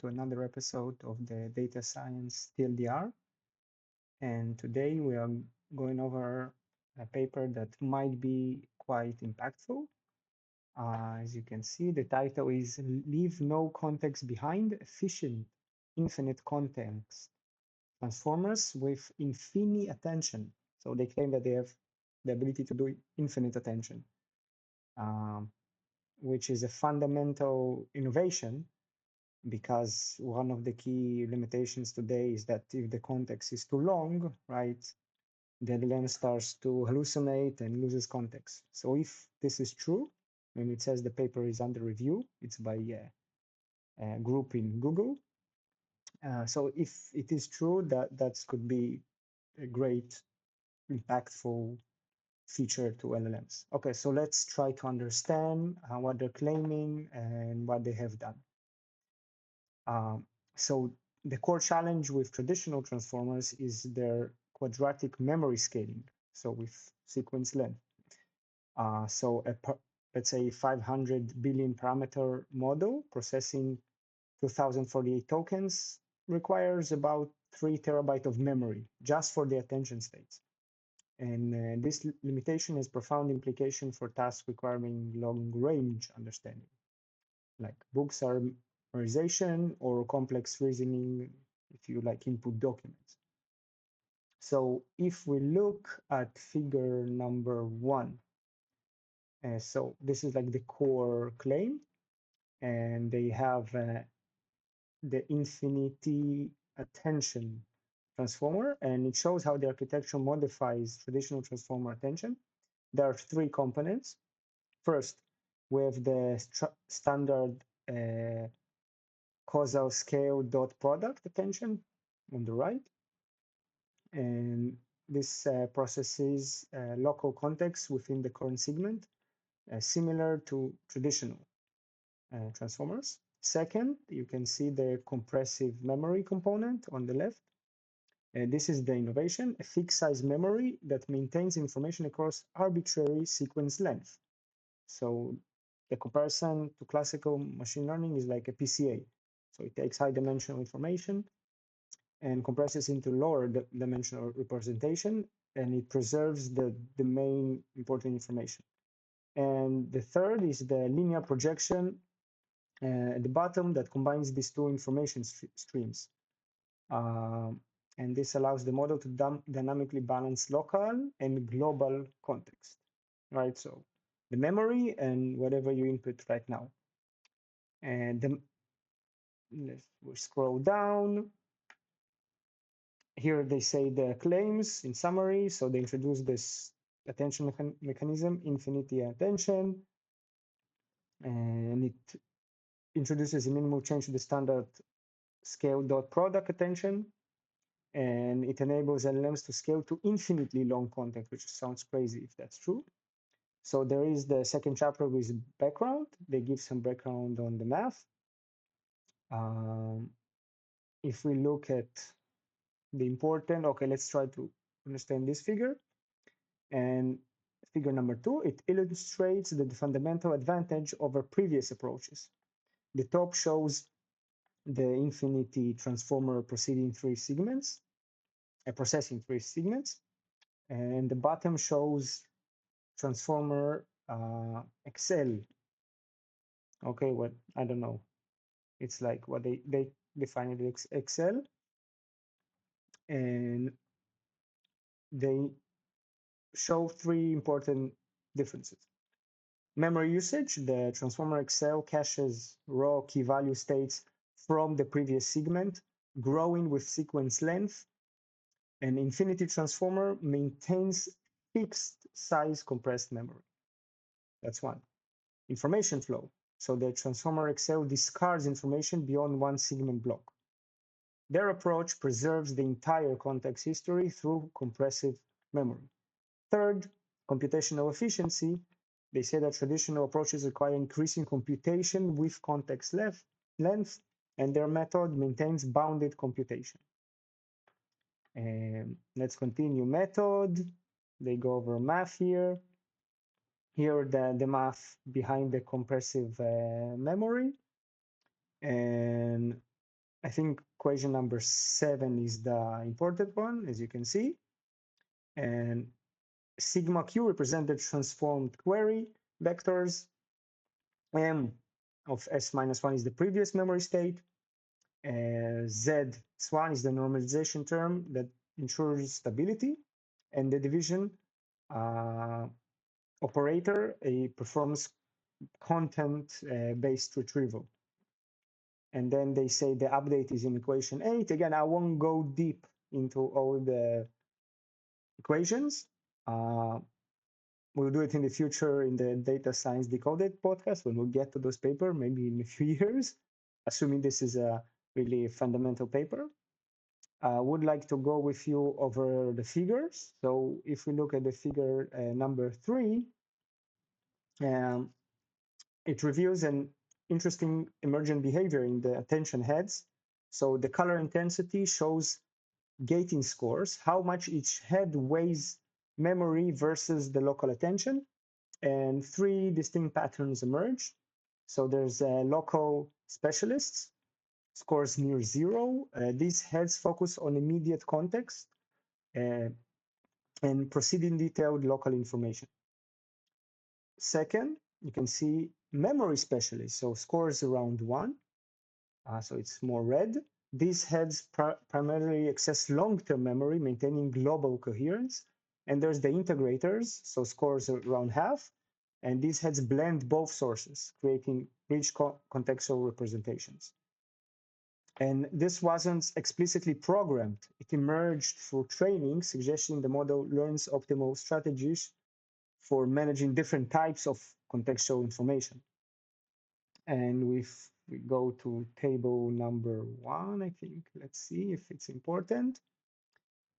to another episode of the Data Science TLDR. And today we are going over a paper that might be quite impactful. As you can see, the title is Leave No Context Behind, Efficient Infinite Context Transformers with Infini-Attention. So they claim that they have the ability to do infinite attention, which is a fundamental innovation, because one of the key limitations today is that if the context is too long, right, the LLM starts to hallucinate and loses context. So if this is true, when it says the paper is under review, it's by a group in Google. So if it is true, that could be a great, impactful feature to LLMs. Okay, so let's try to understand what they're claiming and what they have done. So the core challenge with traditional transformers is their quadratic memory scaling, so with sequence length. So let's say 500 billion parameter model processing 2048 tokens requires about 3 terabytes of memory just for the attention states. And this limitation has profound implication for tasks requiring long range understanding, like books summarization or complex reasoning, if you like input documents. So if we look at figure number 1, so this is like the core claim, and they have the infini-attention transformer, and it shows how the architecture modifies traditional transformer attention. There are 3 components. First, we have the standard causal scale dot product attention on the right, and this processes local context within the current segment, similar to traditional transformers. Second, you can see the compressive memory component on the left. This is the innovation, a fixed size memory that maintains information across arbitrary sequence length. So the comparison to classical machine learning is like a PCA. So it takes high dimensional information and compresses into lower dimensional representation, and it preserves the main important information. And the third is the linear projection at the bottom that combines these 2 information streams. And this allows the model to dynamically balance local and global context, right? So the memory and whatever you input right now. And we scroll down. Here they say the claims in summary. So they introduce this attention mechanism, infini-attention, and it introduces a minimal change to the standard scale dot product attention, and it enables LLMs to scale to infinitely long context, which sounds crazy if that's true. So there is the second chapter with background. They give some background on the math. If we look at the important, okay, let's try to understand this figure. And figure number 2, it illustrates the fundamental advantage over previous approaches. The top shows the infinity transformer processing 3 segments, and the bottom shows transformer Excel. Okay, what I don't know. It's like what they define it as Excel, and they show 3 important differences. Memory usage, the transformer Excel caches raw key value states from the previous segment, growing with sequence length. An infinity transformer maintains fixed size compressed memory. That's one. Information flow. So the transformer Excel discards information beyond 1 segment block. Their approach preserves the entire context history through compressive memory. Third, computational efficiency. They say that traditional approaches require increasing computation with context length, and their method maintains bounded computation. And let's continue method. They go over math here. Here the math behind the compressive memory. And I think equation number 7 is the important one, as you can see. And sigma q represent the transformed query vectors. M of s minus 1 is the previous memory state. Z1 is the normalization term that ensures stability. And the division operator performs content-based retrieval. And then they say the update is in equation 8. Again, I won't go deep into all the equations. We'll do it in the future in the Data Science Decoded podcast when we get to those papers, maybe in a few years, assuming this is a really fundamental paper. I would like to go with you over the figures. So if we look at the figure number 3, it reveals an interesting emergent behavior in the attention heads. So the color intensity shows gating scores, how much each head weighs memory versus the local attention. And 3 distinct patterns emerge. So there's local specialists, scores near 0. These heads focus on immediate context and proceeding detailed local information. Second, you can see memory specialists, so scores around 1. So it's more red. These heads primarily access long-term memory, maintaining global coherence. And there's the integrators, so scores around half. And these heads blend both sources, creating rich contextual representations. And this wasn't explicitly programmed. It emerged through training, suggesting the model learns optimal strategies for managing different types of contextual information. And if we go to table number 1, I think, let's see if it's important.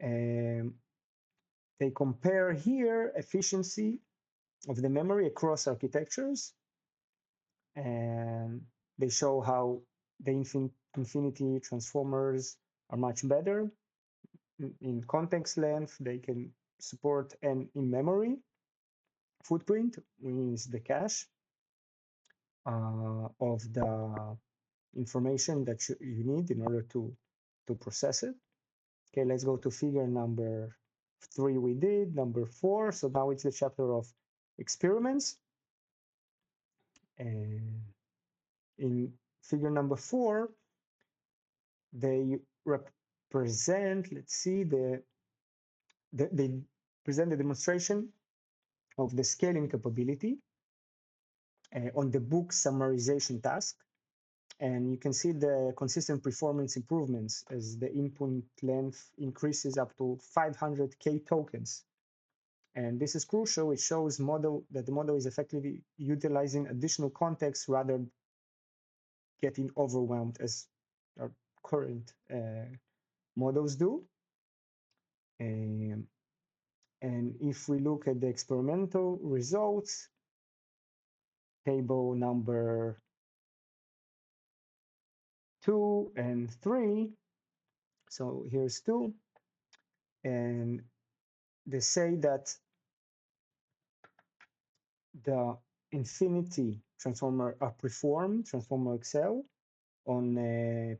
They compare here efficiency of the memory across architectures. And they show how the infinity transformers are much better in context length. They can support an in-memory footprint, means the cache of the information that you need in order to process it. Okay, let's go to figure number 3 we did, number 4. So now it's the chapter of experiments. And in figure number 4, they represent, let's see, they present the demonstration of the scaling capability on the book summarization task. And you can see the consistent performance improvements as the input length increases up to 500K tokens. And this is crucial. It shows that the model is effectively utilizing additional context rather than getting overwhelmed as our current models do. And if we look at the experimental results, table number 2 and 3. So here's 2. And they say that the infinity transformer outperformed transformer XL on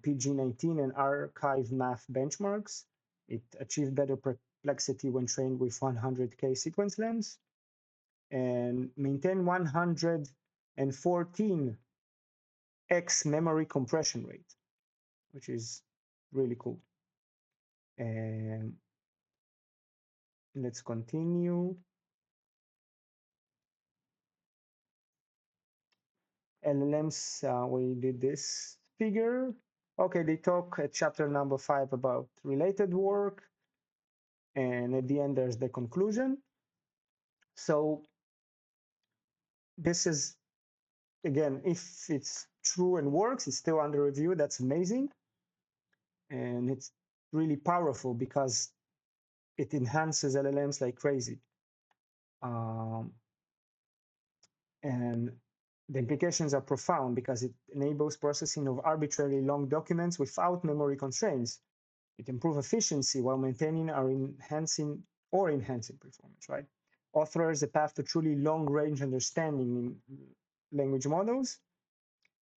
PG19 and arXiv math benchmarks. It achieved better perplexity when trained with 100K sequence lengths and maintained 114x memory compression rate, which is really cool. And let's continue. LLMs, we did this figure. Okay, they talk at chapter number 5 about related work. And at the end, there's the conclusion. So this is, again, if it's true and works, it's still under review. That's amazing. And it's really powerful because it enhances LLMs like crazy. And the implications are profound because it enables processing of arbitrarily long documents without memory constraints. It improves efficiency while maintaining or enhancing performance, right? Offers a path to truly long-range understanding in language models.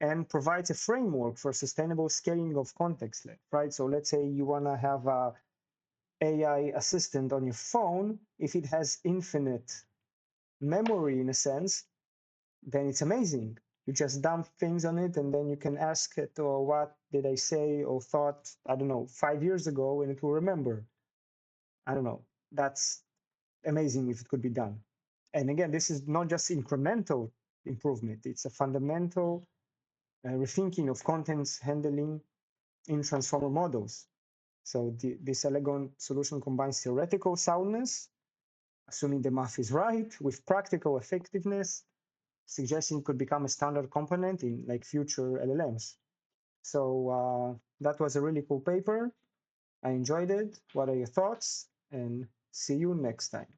and provides a framework for sustainable scaling of context, right? So let's say you want to have a AI assistant on your phone. If it has infinite memory in a sense, then it's amazing. You just dump things on it and then you can ask it, or what did I say or thought, I don't know, 5 years ago, and it will remember. I don't know. That's amazing if it could be done. And again, this is not just incremental improvement, it's a fundamental rethinking of contents handling in transformer models. So this elegant solution combines theoretical soundness, assuming the math is right, with practical effectiveness, suggesting it could become a standard component in like future LLMs. So that was a really cool paper. I enjoyed it. What are your thoughts? And see you next time.